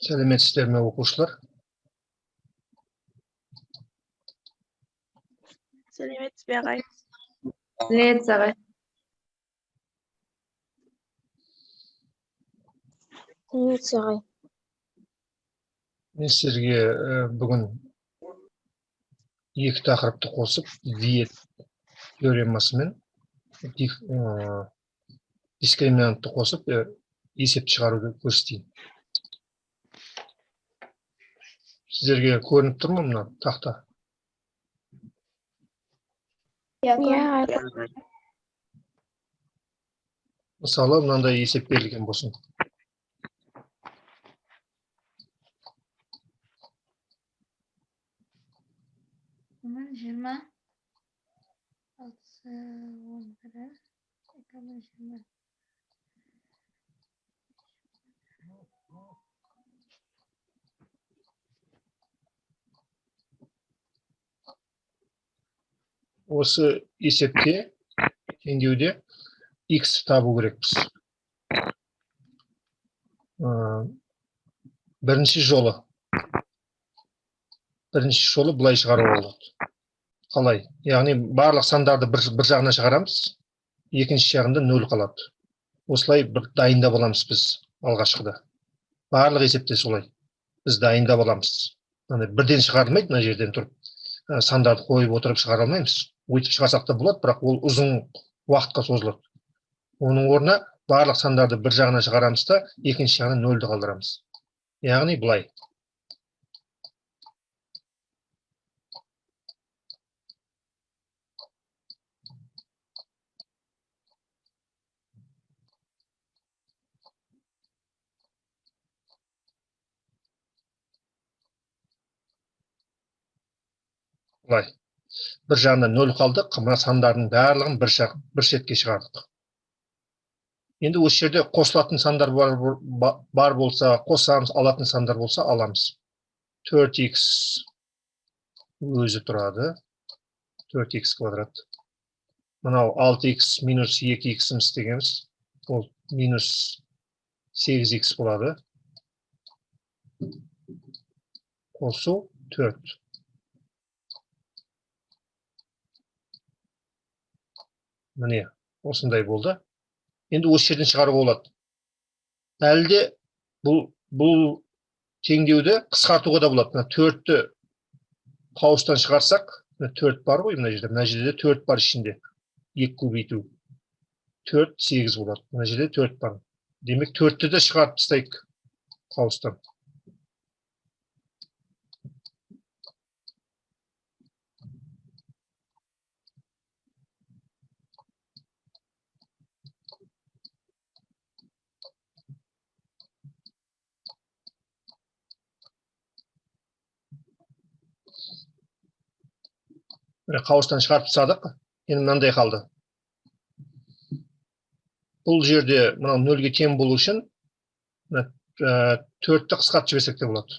Сәлеметсіздер ме оқушылар? Сәлеметсіз бе ағай? Сәлеметсіз ағай. Сәлеметсіз ағай. Мен сіздерге бүгін екі тақырыпты қосып, Виет теоремасы мен дискриминантты қосып, есепті шығаруды көрсетейін. Сіздерге көрініп тұр ма мына тақта? Иә. Мысалы, мынандай есеп берілген болсын. Осы есепте, теңдеуде x табу керекпіз. Бірінші жолы бұлай шығаруға болады. Қалай? Яғни барлық сандарды бір жағына шығарамыз, екінші жағында 0 қалады. Осылай бір дайындап аламыз біз алғашқыда. Барлық есепте солай. Біз дайындап аламыз. Бірден шығарылмайды, мына жерден тұрып. Сандарды қойып отырып шығара алмаймыз. Өйтіп шығарсақ та болады, бірақ ол ұзын уақытқа созылады. Оның орнына барлық сандарды бір жағына шығарамыз да, екінші жағына 0-ді қалдырамыз. Яғни бұлай. Бұлай. Бір жағында 0 қалды, мына сандардың барлығын бір шетке шығардық. Енді осы жерде қосылатын сандар бар болса, қосамыз, алатын сандар болса, аламыз. 4x өзі тұрады. 4x квадрат. Мынау 6x минус 2x дегеніміз, ол минус 8x болады. Қосу 4. Міне, осындай болды. Енді осы жерден шығаруға болады. Әлде бұл теңдеуді қысқартуға да болады. 4-ті қауыстан шығарсақ, 4 бар ғой, мына жерде 4 бар ішінде. 2 көбейту. 4, 8 болады. Мына жерде 4 бар. Демек, 4-ті де шығарып тастайық қауыстан. Қауыстан шығарып тастадық. Енді мынандай қалды. Бұл жерде мынау 0-ге тең болу үшін 4-ті қысқартып жіберсек те болады.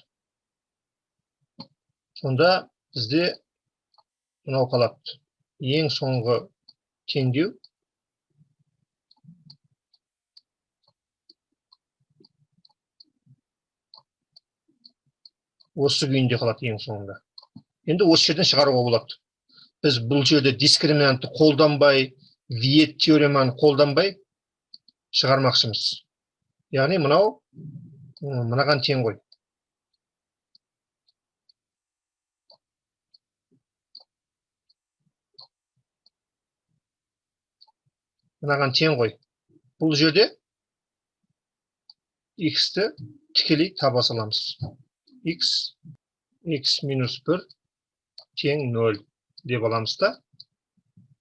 Сонда бізде мынау қалады. Ең соңғы теңдеу осы күйінде қалады ең соңында. Енді осы жерден шығаруға болады. Біз бұл жерде дискриминантты қолданбай, Виет теореманы қолданбай шығармақшымыз. Яғни мынаған тең ғой. Мынаған тең ғой. Бұл жерде x-ті тікелей таба саламыз. x минус 1 тең 0 деп аламыз да,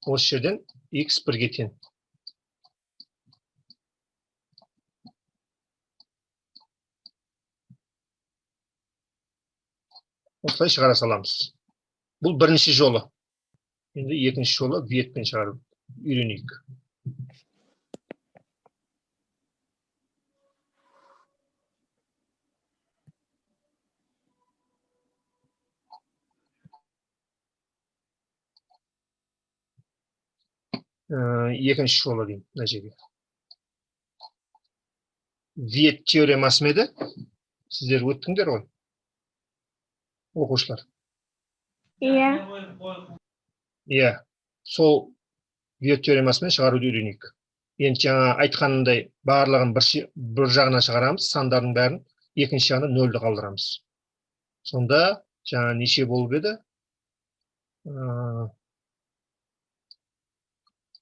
осы жерден x 1-ге тең. Осылай шығара саламыз. Бұл бірінші жолы. Енді екінші жолы Виетпен шығарып үйренейік. Екінші жолы деймін мына жерге. Виет теоремасы ма еді? Сіздер өттіңдер ғой, оқушылар. Иә. Иә, сол виет теоремасымен шығаруды үйренейік. Енді жаңа айтқанымдай барлығын бір жағына шығарамыз, сандардың бәрін, екінші жағына нөлді қалдырамыз. Сонда жаңа неше болып еді?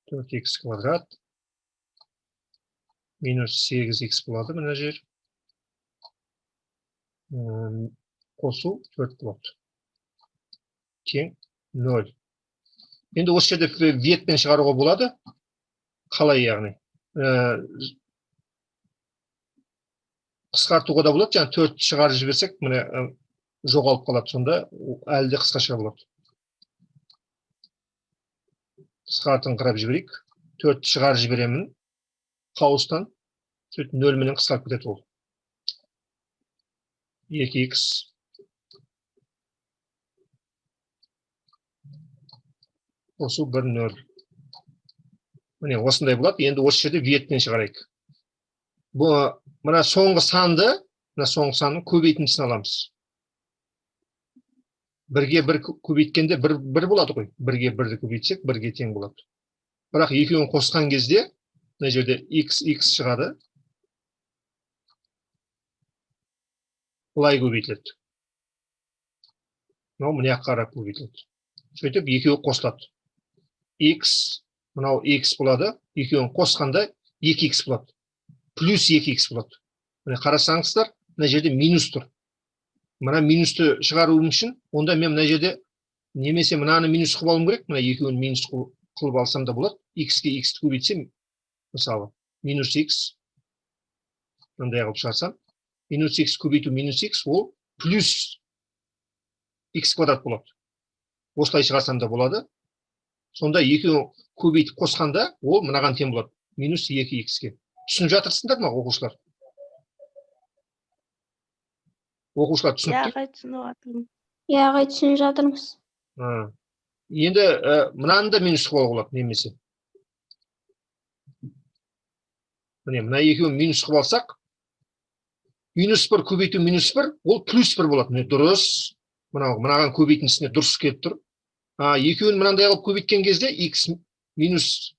4х квадрат минус 8х болады мына жер. Қосу 4 болады. Тең 0. Енді осы жерде ветпен шығаруға болады. Қалай яғни? Қысқартуға да болады. Жаңа 4 шығарып жіберсек, міне жоғалып қалады. Сонда әлі де қысқаша болады. Қысқартыңқырап жіберейік. 4 шығарып жіберемін. Қауыстан 0 менен қысқарып кетеді ол. 2х қосу 1 0. Міне осындай болады. Енді осы жерде ветпен шығарайық. Мына соңғы санның көбейтіндісін аламыз. 1-ге 1 көбейткенде 1 болады ғой. 1-ге 1-ді көбейтсек 1-ге тең болады. Бірақ екеуін қосқан кезде мына жерде x шығады. Бұлай көбейтіледі. Мына қарап көбейтіледі. Сөйтіп екеуі қосылады. Мынау x болады. Екеуін қосқанда 2x болады. Плюс 2x болады. Міне қарасаңыздар, мына жерде минус тұр. Мына минусты шығаруым үшін, онда мен мына жерде немесе мынаны минус қылып алуым керек. Мына екеуін минус қылып алсам да болады. X-ке x-ті көбейтсем, мысалы, минус x, мындай қылып шығарсам, минус x көбейту минус x, ол плюс x квадрат болады. Осылай шығарсам да болады. Сонда екеуін көбейтіп қосқанда, ол мынаған тең болады. Минус 2x-ке. Түсініп жатырсыңдар ма, оқушылар? Оқушылар түсініп Иә, ағай түсініп жатырмын. Иә, ағай түсініп жатырмыз. Енді мынаны да минус қылуға болады, немесе. Мына екеуін минус қылып алсақ, минус 1 көбейту минус 1, ол плюс 1 болады. Міне дұрыс. Мынаған көбейтіндісіне дұрыс келіп тұр. Екеуін мынандай алып көбейткен кезде x минус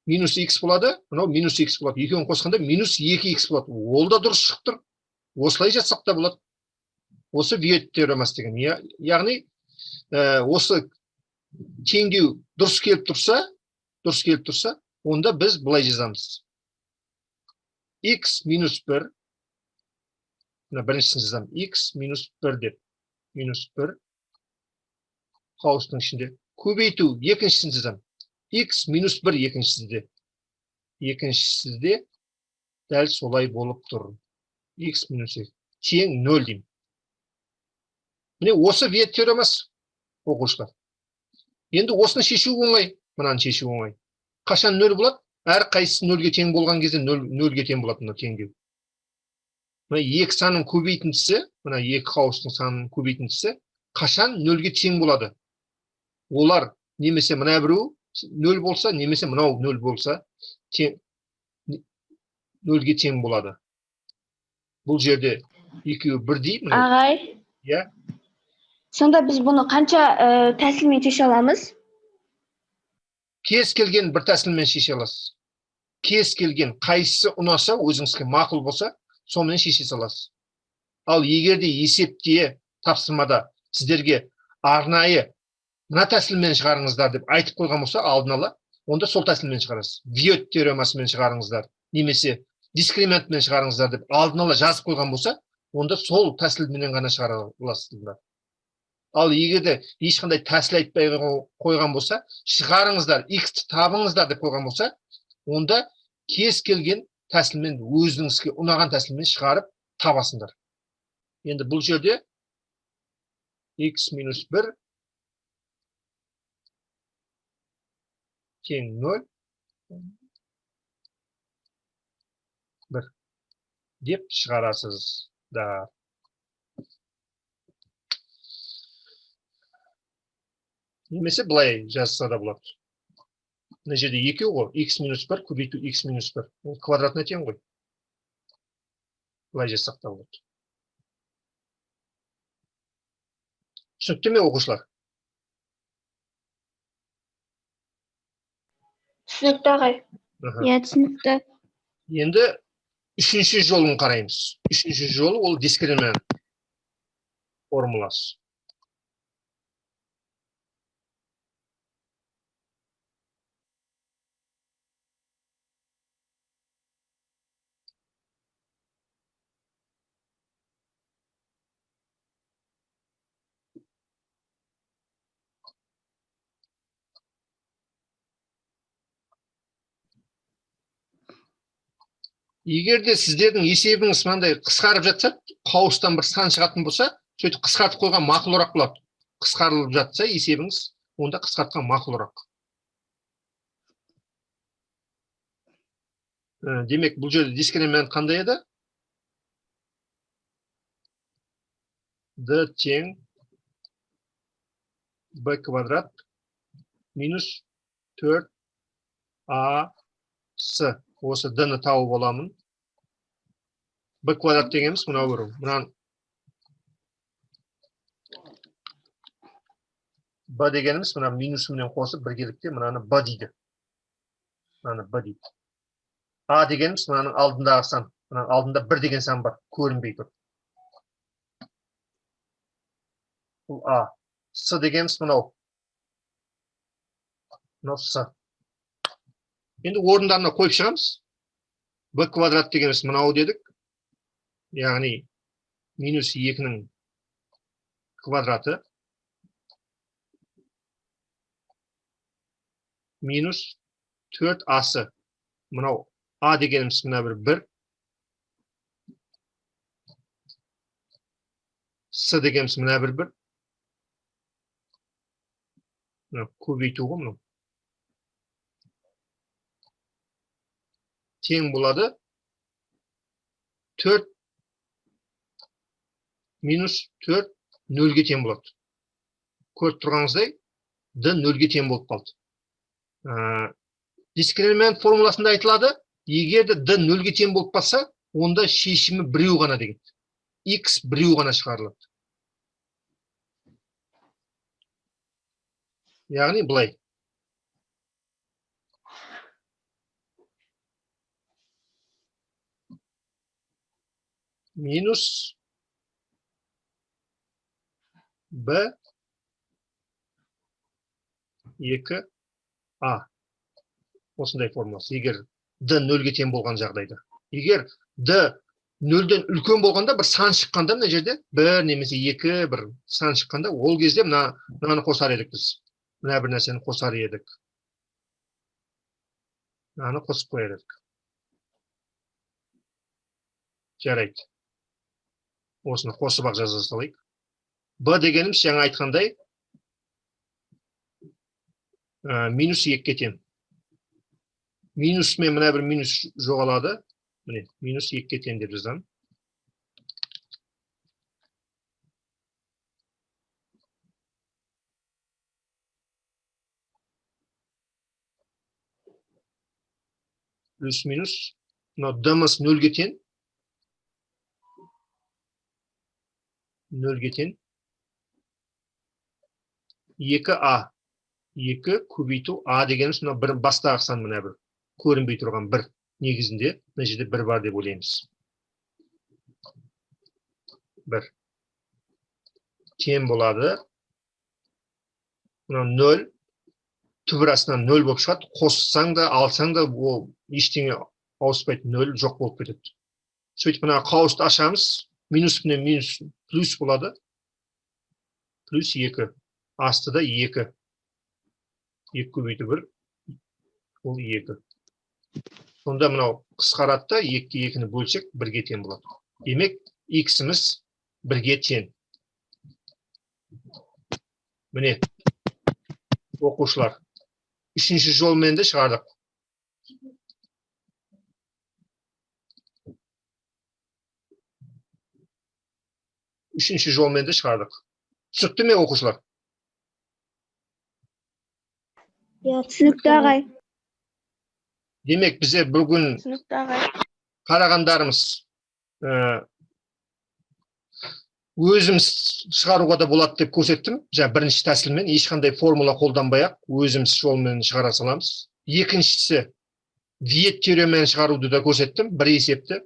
x болады, мынау минус x болады. Екеуін қосқанда минус 2x болады. Ол да дұрыс шығып тұр. Осылай жазсақ та болады. Осы виет теоремасы деген. Яғни, осы теңдеу дұрыс келіп тұрса, онда біз бұлай жазамыз. x минус 1, біріншісін жазам, x минус 1 деп. Минус 1, қауыстың ішінде. Көбейту екіншісін жазам. x минус 1 екіншісінде. Екіншісінде дәл солай болып тұр. X минус 2 тең 0 деймін. Міне осы виет теоремасы, оқушылар. Енді осыны шешу оңай, мынаны шешу оңай. Қашан 0 болады? Әр қайсысы 0-ге тең болған кезде 0-ге тең болады мына теңдеу. Мына екі санның көбейтіндісі, мына екі қауыстың санның көбейтіндісі қашан 0-ге тең болады? Олар немесе мына біреу 0 болса, немесе мынау 0 болса, 0-ге тең болады. Бұл жерде екеуі бірдей. Ағай. Иә. Сонда біз бұны қанша тәсілмен шеше аламыз? Кез келген бір тәсілмен шеше аласыз. Кез келген қайсысы ұнаса, өзіңізге мақұл болса, сонымен шеше саласыз. Ал егер де есепте тапсырмада сіздерге арнайы мына тәсілмен шығарыңыздар деп айтып қойған болса, алдын ала, онда сол тәсілмен шығарасыз. Виет теоремасымен шығарыңыздар, немесе дискриминантмен шығарыңыздар деп алдын ала жазып қойған болса, онда сол тәсілменен ғана шығара аласыздар. Ал егер де ешқандай тәсіл айтпай қойған болса, шығарыңыздар, x-ті табыңыздар деп қойған болса, онда кез келген тәсілмен, өзіңізге ұнаған тәсілмен шығарып табасыңдар. Енді бұл жерде x минус 1 тең 0 1 деп шығарасыз да. Немесе былай жазса да болады. Мына жерде екеу ғой, x минус 1 көбейту x минус 1. Ол квадратына тең ғой. Былай жазсақ та болады. Түсінікті ме оқушылар? Түсінікті ағай. Аха. Иә, түсінікті. Енді үшінші жолын қараймыз. Үшінші жолы ол дискриминант формуласы. Егер де сіздердің есебіңіз мынандай қысқарып жатса, қауыстан бір сан шығатын болса, сөйтіп қысқартып қойған мақұлырақ болады. Қысқарылып жатса есебіңіз, онда қысқартқан мақұлырақ. Демек, бұл жерде дискриминант қандай еді? D тең b квадрат минус 4ac. Осы d-ні тауып аламын. b квадрат дегеніміз мынау бір. Мынан b дегеніміз мына минусымен қосып біргелікте мынаны b дейді. Мынаны b дейді. a дегеніміз мынаның алдындағы сан. Мынаның алдында 1 деген сан бар, көрінбей тұр. Бұл a. s дегеніміз мынау. Мынау s. Енді орындарына қойып шығамыз. b квадрат дегеніміз мынау дедік. Яғни минус 2-нің квадраты минус 4ac. Мынау a дегеніміз мына бір 1. s дегеніміз мына бір 1. Көбейту ғой мұны. Тең болады 4 минус 4 нөлге тең болады. Көріп тұрғаныңыздай, d нөлге тең болып қалды. Дискриминант формуласында айтылады, егер де d нөлге тең болып қалса, онда шешімі біреу ғана деген. X біреу ғана шығарылады. Яғни былай. Минус b 2a. Осындай формуласы. Егер d нөлге тең болған жағдайда. Егер d нөлден үлкен болғанда, бір сан шыққанда, мына жерде 1 немесе 2 бір сан шыққанда, ол кезде мынаны қосар едік біз. Мына бір нәрсені қосар едік. Мынаны қосып қояр едік. Жарайды. Осыны қосып ақ жаза салайық. b дегеніміз жаңа айтқандай минус 2-ге тең. Минусмен мына бір минус жоғалады. Міне, минус 2-ге тең деп жазамын. Плюс минус. Но d-мыз 0-ге тең. 0-ге тең. 2a. 2 көбейту a дегеніміз мына бір бастағы сан мына бір. Көрінбей тұрған 1 негізінде. Мына жерде 1 бар деп ойлаймыз. 1. Тең болады. Мына 0. Түбір астынан 0 болып шығады. Қоссаң да, алсаң да, ол ештеңе ауыспайды. 0 жоқ болып кетеді. Сөйтіп мына қауысты ашамыз. Минус пен минус плюс болады. Плюс 2. Астыда 2. 2 көбейту 1. Ол 2. Сонда мынау қысқарады да 2-ге 2-ні бөлсек 1-ге тең болады. Демек, x-іміз 1-ге тең. Міне, оқушылар. Үшінші жолмен де шығардық. Үшінші жолмен де шығардық. Түсінікті ме оқушылар? Иә, түсінікті ағай. Демек, бізе бүгін Түсінікті ағай. қарағандарымыз өзім шығаруға да болады деп көрсеттім. Жаңа бірінші тәсілмен ешқандай формула қолданбай-ақ өзіміз жолмен шығара саламыз. Екіншісі виет теоремамен шығаруды да көрсеттім, бір есепті.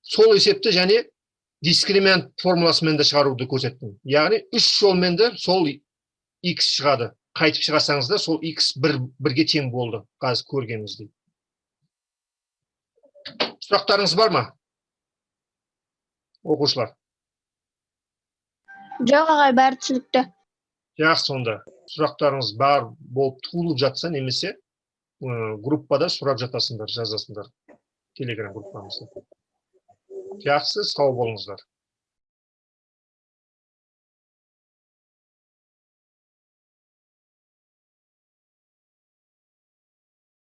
Сол есепті және дискриминант формуласымен де шығаруды көрсеттім. Яғни үш жолмен де сол x шығады. Қайтып шығарсаңыз да сол x бірге тең болды. Қазір көргеніңіздей. Сұрақтарыңыз бар ма? Оқушылар. Жоқ ағай, бәрі түсінікті. Жақсы, сонда сұрақтарыңыз бар болып туылып жатса, немесе группада сұрап жатасыңдар, жазасыңдар. Телеграм группамызда. Жақсы, сау болыңыздар.